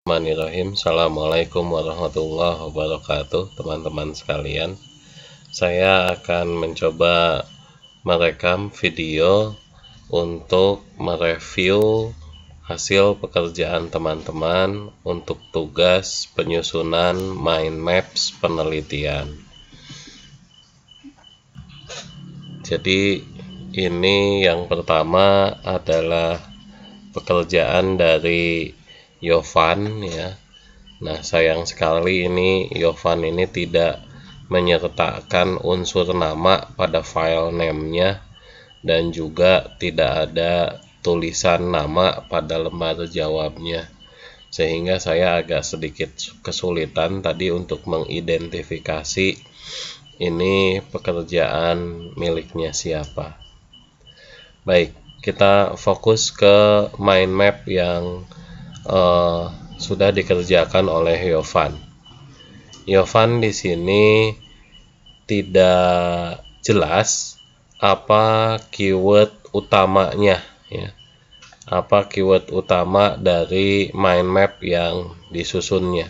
Bismillahirrahmanirrahim. Assalamualaikum warahmatullahi wabarakatuh, teman-teman sekalian. Saya akan mencoba merekam video untuk mereview hasil pekerjaan teman-teman untuk tugas penyusunan mind maps penelitian. Jadi ini yang pertama adalah pekerjaan dari Yovan ya. Nah, sayang sekali ini Yovan ini tidak menyertakan unsur nama pada file name-nya dan juga tidak ada tulisan nama pada lembar jawabnya, sehingga saya agak sedikit kesulitan tadi untuk mengidentifikasi ini pekerjaan miliknya siapa. Baik, kita fokus ke mind map yang sudah dikerjakan oleh Yovan. Yovan di sini tidak jelas apa keyword utamanya ya. Apa keyword utama dari mind map yang disusunnya.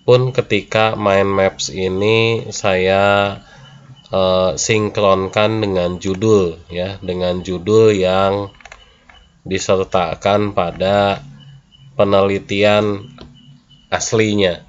Pun ketika mind maps ini saya sinkronkan dengan judul ya, dengan judul yang disertakan pada penelitian aslinya.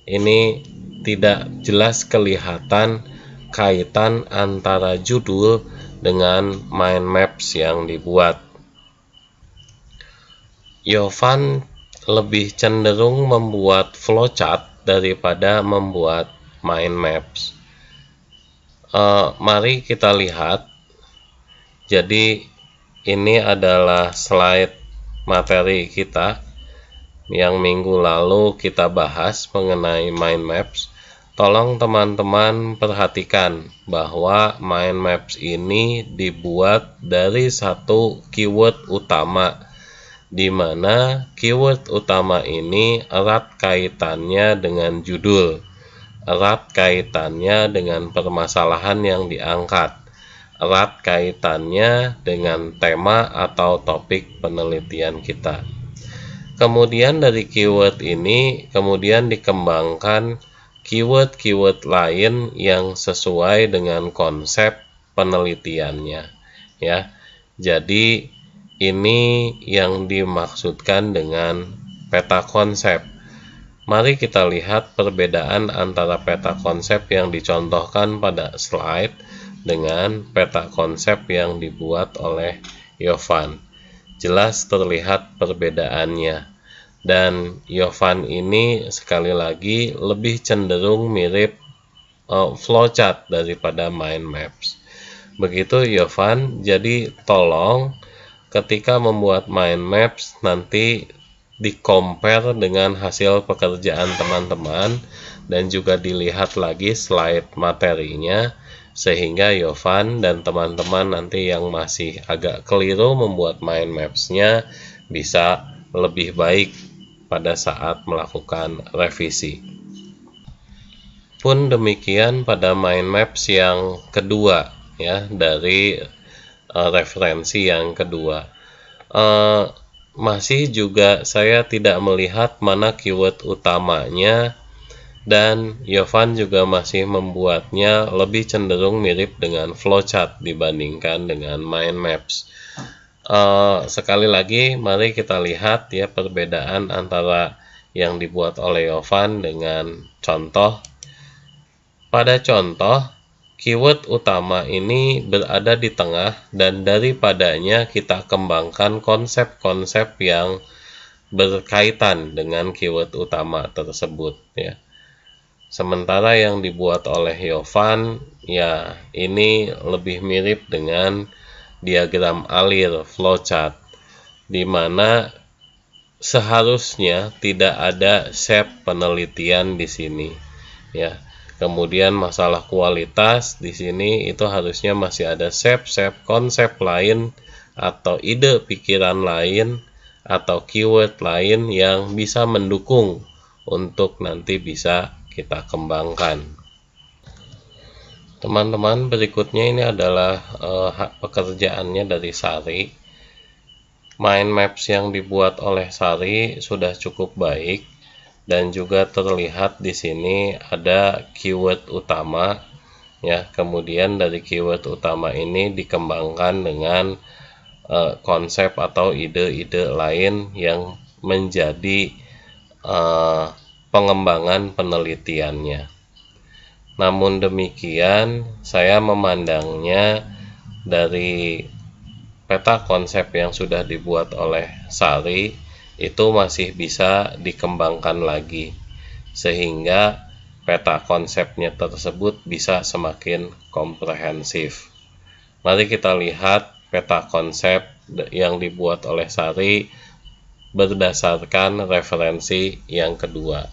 Ini tidak jelas kelihatan kaitan antara judul dengan mind maps yang dibuat. Yovan lebih cenderung membuat flowchart daripada membuat mind maps. Mari kita lihat. Jadi ini adalah slide materi kita yang minggu lalu kita bahas mengenai mind maps. Tolong teman-teman perhatikan bahwa mind maps ini dibuat dari satu keyword utama, di mana keyword utama ini erat kaitannya dengan judul, erat kaitannya dengan permasalahan yang diangkat, erat kaitannya dengan tema atau topik penelitian kita. Kemudian dari keyword ini kemudian dikembangkan keyword-keyword lain yang sesuai dengan konsep penelitiannya ya. Jadi ini yang dimaksudkan dengan peta konsep. Mari kita lihat perbedaan antara peta konsep yang dicontohkan pada slide dengan peta konsep yang dibuat oleh Yovan. Jelas terlihat perbedaannya, dan Yovan ini sekali lagi lebih cenderung mirip flowchart daripada mind maps. Begitu Yovan, jadi tolong ketika membuat mind maps nanti di-compare dengan hasil pekerjaan teman-teman dan juga dilihat lagi slide materinya, sehingga Yovan dan teman-teman nanti yang masih agak keliru membuat mind maps-nya bisa lebih baik pada saat melakukan revisi. Pun demikian pada mind maps yang kedua ya, dari referensi yang kedua. Masih juga saya tidak melihat mana keyword utamanya, dan Yovan juga masih membuatnya lebih cenderung mirip dengan flowchart dibandingkan dengan mind maps. Sekali lagi mari kita lihat ya perbedaan antara yang dibuat oleh Yovan dengan contoh. Pada contoh, keyword utama ini berada di tengah, dan daripadanya kita kembangkan konsep-konsep yang berkaitan dengan keyword utama tersebut ya. Sementara yang dibuat oleh Yovan ya ini lebih mirip dengan diagram alir flowchart, di mana seharusnya tidak ada shape penelitian di sini ya. Kemudian masalah kualitas di sini itu harusnya masih ada shape konsep lain atau ide pikiran lain atau keyword lain yang bisa mendukung untuk nanti bisa kita kembangkan. Teman-teman, berikutnya ini adalah pekerjaannya dari Sari. mind maps yang dibuat oleh Sari sudah cukup baik, dan juga terlihat di sini ada keyword utama ya. Kemudian dari keyword utama ini dikembangkan dengan konsep atau ide-ide lain yang menjadi pengembangan penelitiannya. Namun demikian, saya memandangnya dari peta konsep yang sudah dibuat oleh Sari itu masih bisa dikembangkan lagi, sehingga peta konsepnya tersebut bisa semakin komprehensif. Mari kita lihat peta konsep yang dibuat oleh Sari berdasarkan referensi yang kedua.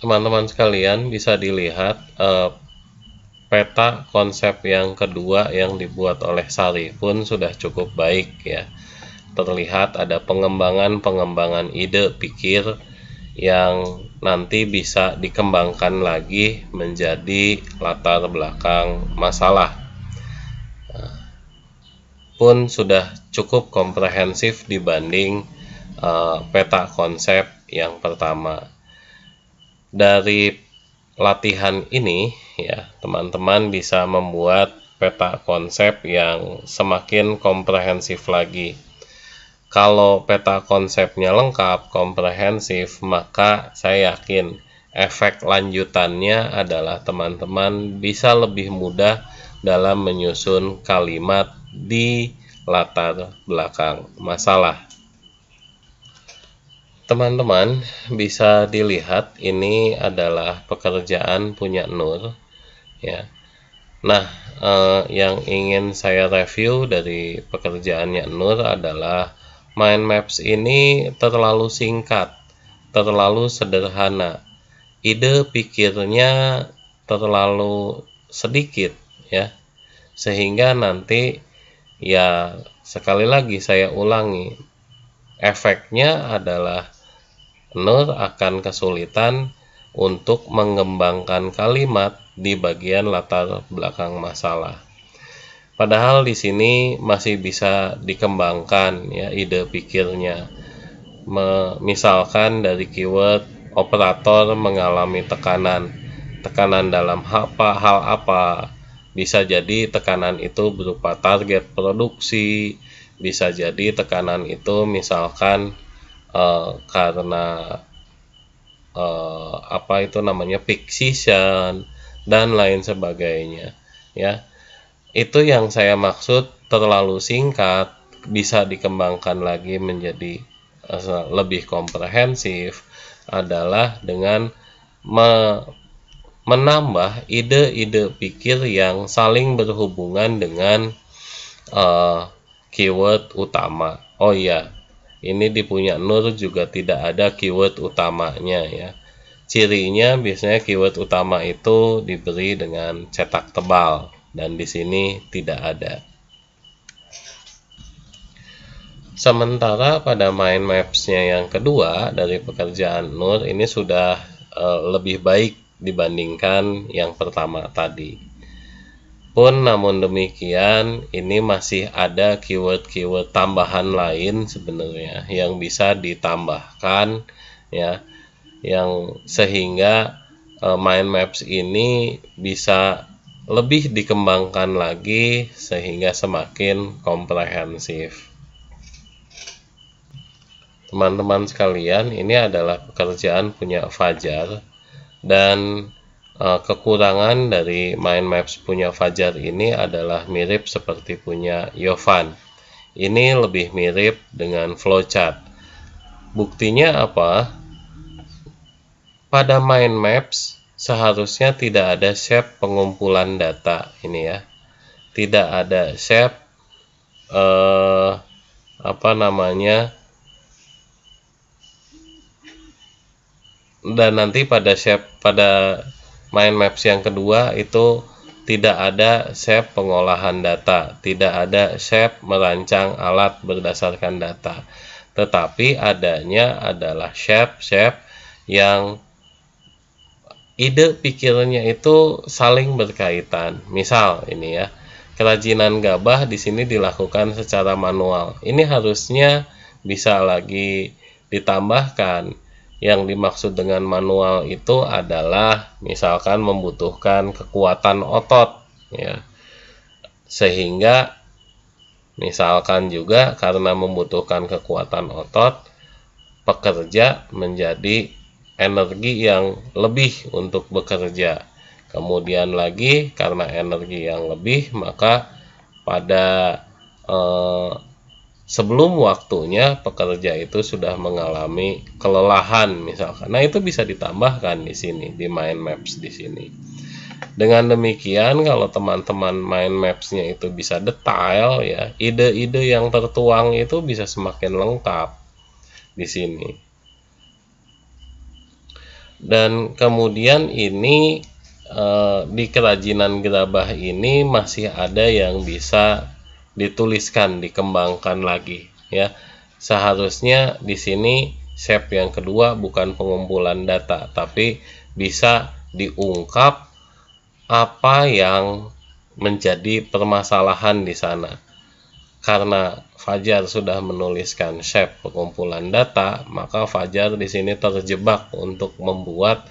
Teman-teman sekalian, bisa dilihat peta konsep yang kedua yang dibuat oleh Sari pun sudah cukup baik ya. Terlihat ada pengembangan ide pikir yang nanti bisa dikembangkan lagi menjadi latar belakang masalah. Pun sudah cukup komprehensif dibanding peta konsep yang pertama. Dari latihan ini ya, teman-teman bisa membuat peta konsep yang semakin komprehensif lagi. Kalau peta konsepnya lengkap, komprehensif, maka saya yakin efek lanjutannya adalah teman-teman bisa lebih mudah dalam menyusun kalimat di latar belakang masalah. Teman-teman bisa dilihat ini adalah pekerjaan punya Nur ya. Nah, yang ingin saya review dari pekerjaannya Nur adalah mind maps ini terlalu singkat, terlalu sederhana, ide pikirnya terlalu sedikit ya, sehingga nanti ya, sekali lagi saya ulangi, efeknya adalah Nur akan kesulitan untuk mengembangkan kalimat di bagian latar belakang masalah. Padahal di sini masih bisa dikembangkan ya ide pikirnya. Misalkan dari keyword operator mengalami tekanan dalam hal apa. Bisa jadi tekanan itu berupa target produksi, bisa jadi tekanan itu misalkan karena peak season dan lain sebagainya ya. Itu yang saya maksud terlalu singkat, bisa dikembangkan lagi menjadi lebih komprehensif adalah dengan menambah ide-ide pikir yang saling berhubungan dengan keyword utama. Oh iya, ini di punya Nur juga tidak ada keyword utamanya ya. Cirinya biasanya keyword utama itu diberi dengan cetak tebal, dan di sini tidak ada. Sementara pada mind maps-nya yang kedua dari pekerjaan Nur ini sudah lebih baik dibandingkan yang pertama tadi. Pun namun demikian, ini masih ada keyword-keyword tambahan lain sebenarnya yang bisa ditambahkan ya, yang sehingga mind maps ini bisa lebih dikembangkan lagi sehingga semakin komprehensif. Teman-teman sekalian, ini adalah pekerjaan punya Fajar, dan kekurangan dari mind maps punya Fajar ini adalah mirip seperti punya Yovan. Ini lebih mirip dengan flowchart. Buktinya apa? Pada mind maps seharusnya tidak ada shape pengumpulan data ini ya. Tidak ada shape dan nanti pada mind maps yang kedua itu tidak ada shape pengolahan data, tidak ada shape merancang alat berdasarkan data, tetapi adanya adalah shape yang ide pikirnya itu saling berkaitan. Misal ini ya, kerajinan gabah di sini dilakukan secara manual. Ini harusnya bisa lagi ditambahkan. Yang dimaksud dengan manual itu adalah misalkan membutuhkan kekuatan otot, ya. Sehingga misalkan juga karena membutuhkan kekuatan otot, pekerja menjadi energi yang lebih untuk bekerja. Kemudian lagi karena energi yang lebih, maka pada sebelum waktunya pekerja itu sudah mengalami kelelahan misalkan. Nah, itu bisa ditambahkan di sini di mind maps di sini. Dengan demikian, kalau teman-teman mind maps-nya itu bisa detail, ya, ide-ide yang tertuang itu bisa semakin lengkap di sini. Dan kemudian ini di kerajinan gerabah ini masih ada yang bisa dituliskan, dikembangkan lagi, ya. Seharusnya di sini step yang kedua bukan pengumpulan data, tapi bisa diungkap apa yang menjadi permasalahan di sana. Karena Fajar sudah menuliskan shape pengumpulan data, maka Fajar di sini terjebak untuk membuat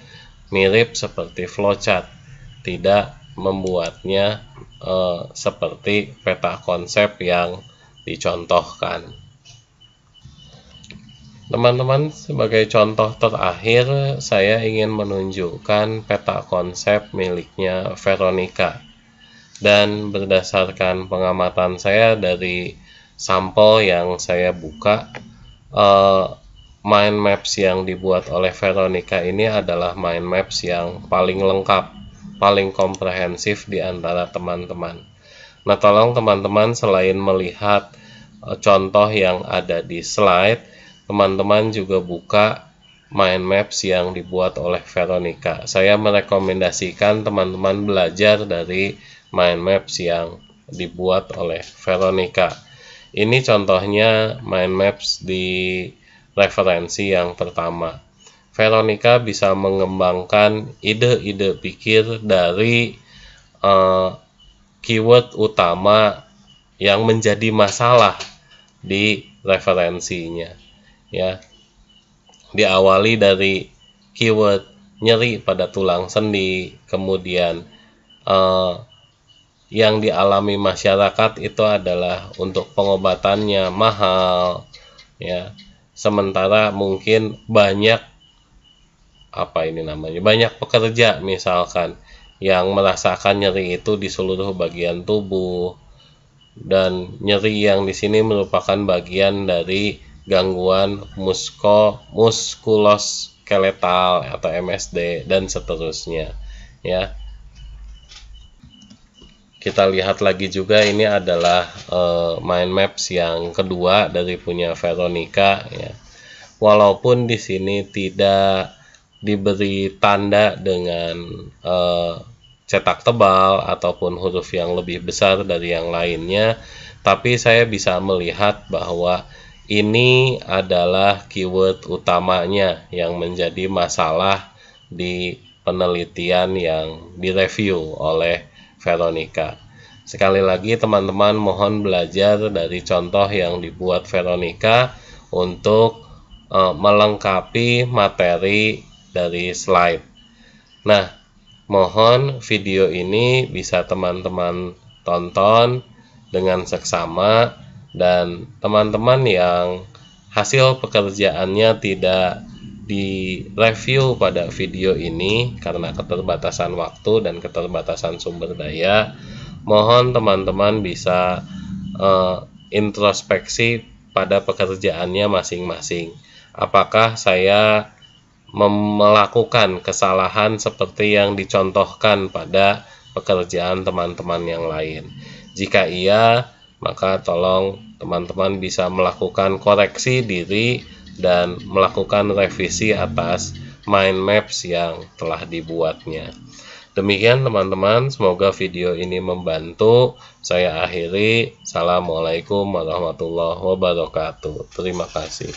mirip seperti flowchart, tidak membuatnya seperti peta konsep yang dicontohkan. Teman-teman, sebagai contoh terakhir, saya ingin menunjukkan peta konsep miliknya Veronica. Dan berdasarkan pengamatan saya dari sampel yang saya buka, mind maps yang dibuat oleh Veronica ini adalah mind maps yang paling lengkap, paling komprehensif di antara teman-teman. Nah, tolong teman-teman selain melihat contoh yang ada di slide, teman-teman juga buka mind maps yang dibuat oleh Veronica. Saya merekomendasikan teman-teman belajar dari mind maps yang dibuat oleh Veronica. Ini contohnya mind maps di referensi yang pertama. Veronica bisa mengembangkan ide-ide pikir dari keyword utama yang menjadi masalah di referensinya, ya. Diawali dari keyword nyeri pada tulang sendi, kemudian yang dialami masyarakat itu adalah untuk pengobatannya mahal, ya. Sementara mungkin banyak banyak pekerja misalkan yang merasakan nyeri itu di seluruh bagian tubuh, dan nyeri yang di sini merupakan bagian dari gangguan muskuloskeletal atau MSD dan seterusnya, ya. Kita lihat lagi juga, ini adalah mind maps yang kedua dari punya Veronica, ya. Walaupun di sini tidak diberi tanda dengan cetak tebal ataupun huruf yang lebih besar dari yang lainnya, tapi saya bisa melihat bahwa ini adalah keyword utamanya yang menjadi masalah di penelitian yang direview oleh Veronica. Sekali lagi teman-teman mohon belajar dari contoh yang dibuat Veronica untuk melengkapi materi dari slide. Nah, mohon video ini bisa teman-teman tonton dengan seksama, dan teman-teman yang hasil pekerjaannya tidak direview pada video ini karena keterbatasan waktu dan keterbatasan sumber daya, mohon teman-teman bisa introspeksi pada pekerjaannya masing-masing. Apakah saya melakukan kesalahan seperti yang dicontohkan pada pekerjaan teman-teman yang lain? Jika iya, maka tolong teman-teman bisa melakukan koreksi diri dan melakukan revisi atas mind maps yang telah dibuatnya. Demikian teman-teman, semoga video ini membantu. Saya akhiri. Assalamualaikum warahmatullahi wabarakatuh. Terima kasih.